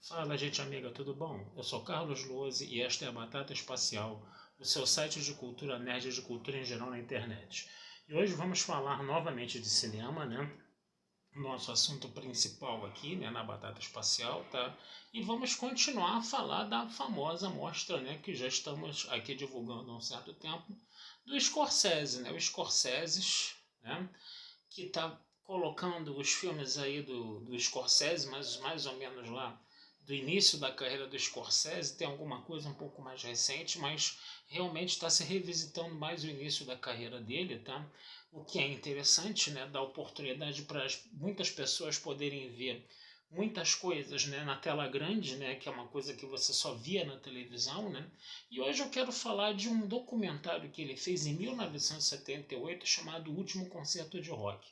Fala, gente amiga, tudo bom? Eu sou Carlos Lose e esta é a Batata Espacial, o seu site de cultura nerd e de cultura em geral na internet. E hoje vamos falar novamente de cinema, né? Nosso assunto principal aqui, né, na Batata Espacial, tá? E vamos continuar a falar da famosa mostra, né, que já estamos aqui divulgando há um certo tempo, do Scorsese, né? O Scorsese, né? Que está colocando os filmes aí do Scorsese, mas mais ou menos lá do início da carreira do Scorsese, tem alguma coisa um pouco mais recente, mas realmente está se revisitando mais o início da carreira dele, tá? O que é interessante, né? Dá oportunidade para muitas pessoas poderem ver muitas coisas, né, na tela grande, né, que é uma coisa que você só via na televisão, né? E hoje eu quero falar de um documentário que ele fez em 1978 chamado O Último Concerto de Rock.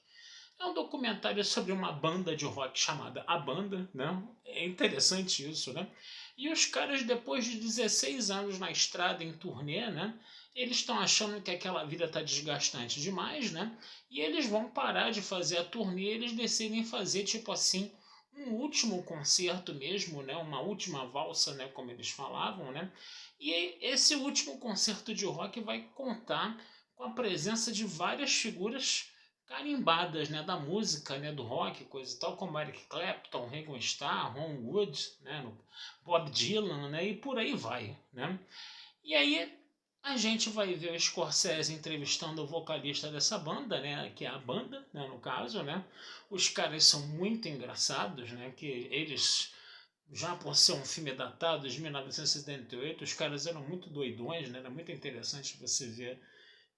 É um documentário sobre uma banda de rock chamada A Banda, né? É interessante isso, né? E os caras, depois de 16 anos na estrada, em turnê, né? Eles estão achando que aquela vida está desgastante demais, né? E eles vão parar de fazer a turnê, eles decidem fazer, tipo assim, um último concerto mesmo, né? Uma última valsa, né? Como eles falavam, né? E esse último concerto de rock vai contar com a presença de várias figuras carimbadas, né, da música, né, do rock, coisa e tal, como Eric Clapton, Ringo Starr, Ron Wood, né, Bob Dylan, né, e por aí vai, né. E aí a gente vai ver o Scorsese entrevistando o vocalista dessa banda, né, que é a banda, né, no caso, né. Os caras são muito engraçados, né, que eles já por ser um filme datado de 1978, os caras eram muito doidões, né, era muito interessante você ver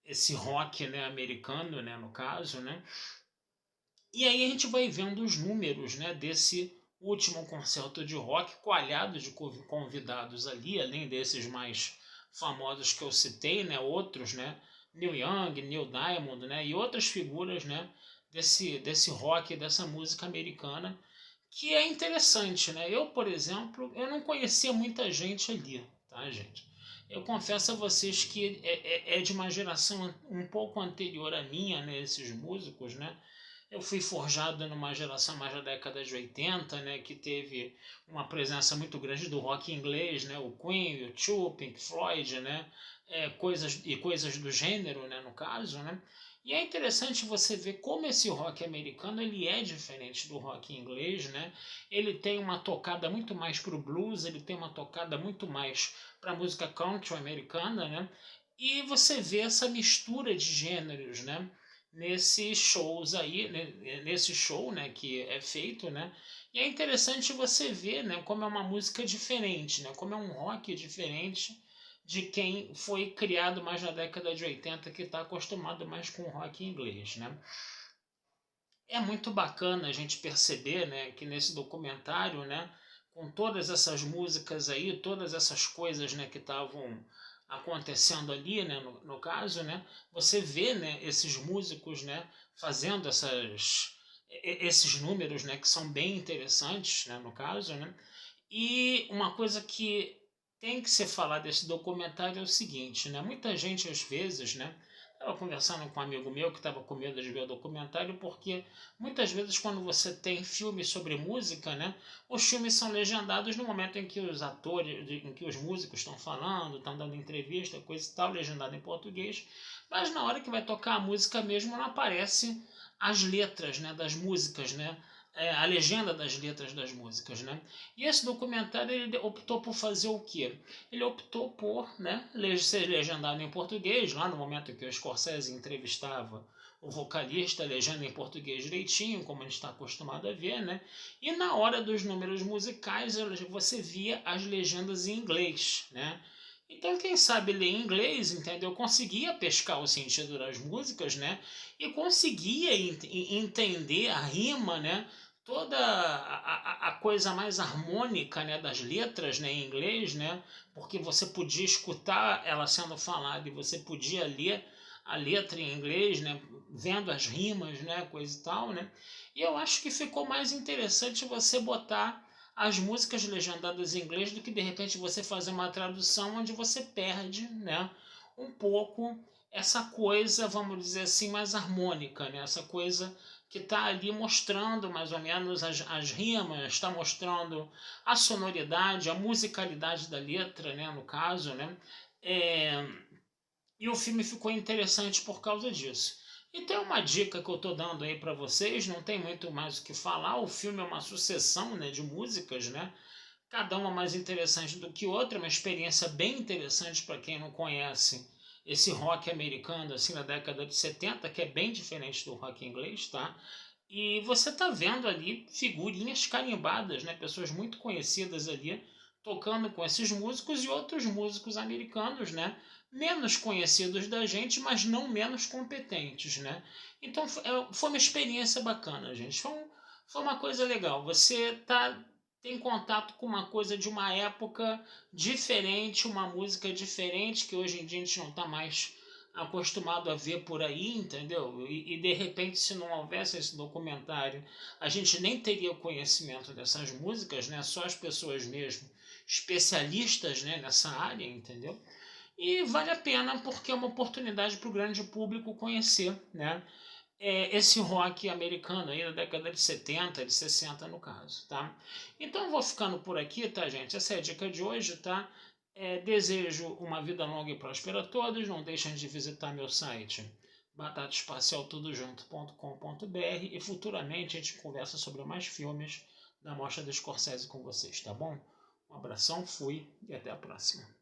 esse rock, né, americano, né, no caso, né? E aí a gente vai vendo os números, né, desse último concerto de rock, coalhado de convidados ali, além desses mais famosos que eu citei, né, outros, né, Neil Young, Neil Diamond, né, e outras figuras, né, desse rock, dessa música americana, que é interessante, né? Eu, por exemplo, eu não conhecia muita gente ali, tá, gente? Eu confesso a vocês que é de uma geração um pouco anterior à minha, né, esses músicos, né? Eu fui forjado numa geração mais da década de 80, né, que teve uma presença muito grande do rock inglês, né, o Queen, o U2, Pink Floyd, né, coisas do gênero, né, no caso, né. E é interessante você ver como esse rock americano ele é diferente do rock inglês, né. Ele tem uma tocada muito mais para o blues, ele tem uma tocada muito mais para a música country americana, né. E você vê essa mistura de gêneros, né, nesses shows aí, né, nesse show, né, que é feito, né, e é interessante você ver, né, como é uma música diferente, né, como é um rock diferente de quem foi criado mais na década de 80, que está acostumado mais com rock inglês, né. É muito bacana a gente perceber, né, que nesse documentário, né, com todas essas músicas aí, todas essas coisas, né, que estavam acontecendo ali, né, no caso, né, você vê, né, esses músicos, né, fazendo esses números, né, que são bem interessantes, né, no caso, né, e uma coisa que tem que ser falada desse documentário é o seguinte, né, muita gente às vezes, né, estava conversando com um amigo meu que estava com medo de ver o documentário, porque muitas vezes quando você tem filmes sobre música, né, os filmes são legendados no momento em que os atores, em que os músicos estão falando, estão dando entrevista, coisa e tal, legendado em português, mas na hora que vai tocar a música mesmo não aparece as letras, né, das músicas, né, a legenda das letras das músicas, né? E esse documentário ele optou por fazer o quê? Ele optou por, né, ser legendado em português, lá no momento em que o Scorsese entrevistava o vocalista, legenda em português direitinho, como a gente está acostumado a ver, né? E na hora dos números musicais você via as legendas em inglês, né? Então, quem sabe ler inglês, entendeu? Conseguia pescar o sentido das músicas, né? E conseguia entender a rima, né? Toda a coisa mais harmônica, né, das letras, né, em inglês, né, porque você podia escutar ela sendo falada e você podia ler a letra em inglês, né, vendo as rimas, né, coisa e tal, né, e eu acho que ficou mais interessante você botar as músicas legendadas em inglês do que de repente você fazer uma tradução onde você perde, né, um pouco essa coisa, vamos dizer assim, mais harmônica, né, essa coisa que está ali mostrando mais ou menos as rimas, está mostrando a sonoridade, a musicalidade da letra, né, no caso, né? E o filme ficou interessante por causa disso. E tem uma dica que eu estou dando aí para vocês, não tem muito mais o que falar, o filme é uma sucessão, né, de músicas, né? Cada uma mais interessante do que outra, uma experiência bem interessante para quem não conhece esse rock americano, assim, na década de 70, que é bem diferente do rock inglês, tá? E você tá vendo ali figurinhas carimbadas, né? Pessoas muito conhecidas ali tocando com esses músicos e outros músicos americanos, né? Menos conhecidos da gente, mas não menos competentes, né? Então foi uma experiência bacana, gente. Foi uma coisa legal. Você tem contato com uma coisa de uma época diferente, uma música diferente, que hoje em dia a gente não está mais acostumado a ver por aí, entendeu? E de repente, se não houvesse esse documentário, a gente nem teria o conhecimento dessas músicas, né? Só as pessoas mesmo, especialistas, né, nessa área, entendeu? E vale a pena porque é uma oportunidade para o grande público conhecer, né? Esse rock americano aí da década de 70, de 60 no caso, tá? Então eu vou ficando por aqui, tá, gente? Essa é a dica de hoje, tá? Desejo uma vida longa e próspera a todos. Não deixem de visitar meu site batataespacialtudojunto.com.br e futuramente a gente conversa sobre mais filmes da Mostra do Scorsese com vocês, tá bom? Um abração, fui e até a próxima.